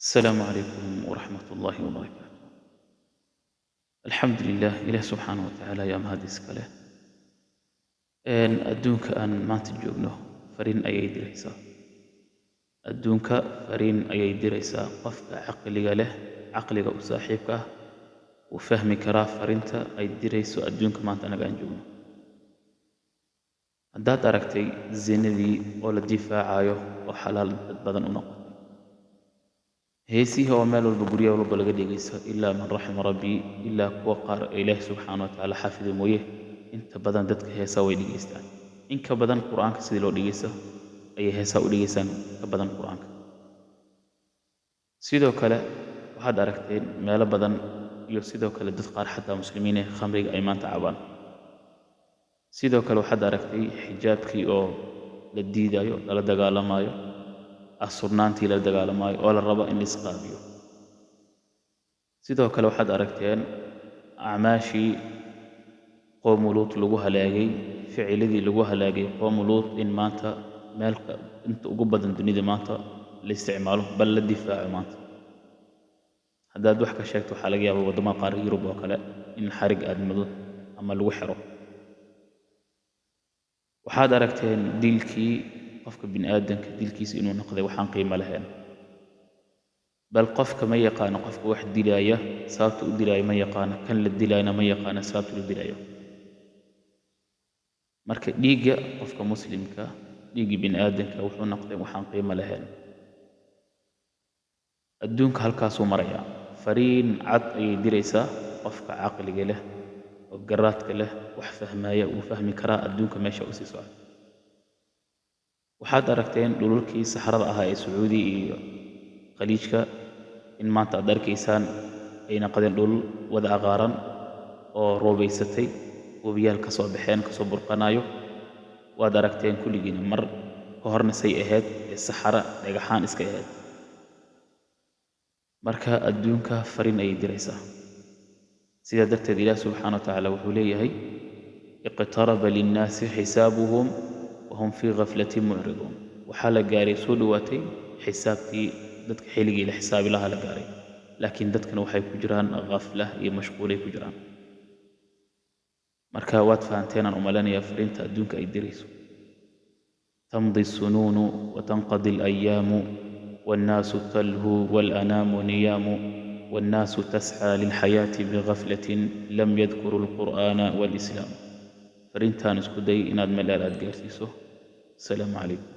السلام عليكم ورحمة الله وبركاته. الحمد لله إله سبحانه وتعالى يا مهديس كله إن أدونك أن ما تجوبنه فرين أي دريسا أدونك فرين أي دريسا قفك عقلك وصاحبك وفهمك را فرينت أي دريسو أدونك ما تنقان جوبنه هداد أركتي زيندي ولا دفاع عايو وحلال بدن ونقط heesihi oo meel walba guryo walba laga dhigayso ilaa man raxima rabbi ilaa kuwa qaar ilaahi subxaanahu wa tacaala xafiday mooye inta badan dadka heesaa way dhigaystaan in ka badan qur-aanka sidii loo dhigayso ayay heesaa u dhigaysaan ka badan qur-aanka sidoo kale waxaad aragteen meelo badan iyo sidoo kale dad qaar xataa muslimiin ee khamriga ay maanta cabaan sidoo kale waxaad aragtay xijaabkii oo la diidayo lala dagaalamayo asturnaantii la dagaalamayo oo la rabo in la isqaabiyo sidoo kale waxaad aragteen acmaashii qowmu luut lagu halaagay ficiladii lagu halaagay qowmu luut in maanta meelka inta ugu badan dunida maanta la isticmaalo bal la difaaco maanta haddaad wax ka sheegto waxaa laga yaabaa waddamada qaar yurub oo kale in xarig aadmado ama lagu xiro waxaad aragteen dilkii qofka bini'aadanka dilkiisa inuu noqday waxaan qiimo lahayn bal qofka ma yaqaano qofka wax dilaya sababta u dilaya ma yaqaano kan la dilayna ma yaqaano sababta la dilayo marka dhiigga qofka muslimka dhiigga bini'aadanka wuxuu noqday waxaan qiimo lahayn adduunka halkaasuu maraya fariin cad ayay diraysaa qofka caqliga leh oo garaadka leh wax fahmaya uu fahmi karaa adduunka meesha u sii socda waxaad aragteen dhululkii saxrada ahaa ee sacuudi iyo khaliijka in maanta aad arkaysaan ay noqdeen dhul wada aqaaran oo roobaysatay webiyaal ka soo baxeen kasoo burqanayo waad aragteen kulligiina mar ka horna say ahayd ee saxara dhagaxaan iska ahayd marka adduunka fariin ayay diraysaa sidaa darteed ilaah subxaana wa tacaala wuxuu leeyahay iqtaraba linnaasi xisaabuhum وهم في غفلة معرضون وحال جاري سود واتي حسابتي دتك حيلي لحساب لها لجاري لكن دتك وحي كجران غفلة مشغولة كجران مركوات فانتين أملان يا فرينت أدونك أي دريسو تمضي السنون وتنقضي الأيام والناس تلهو والأنام نيام والناس تسعى للحياة بغفلة لم يذكروا القرآن والإسلام فرينتان اسكو داي إناد ملالات جارسيسو السلام عليكم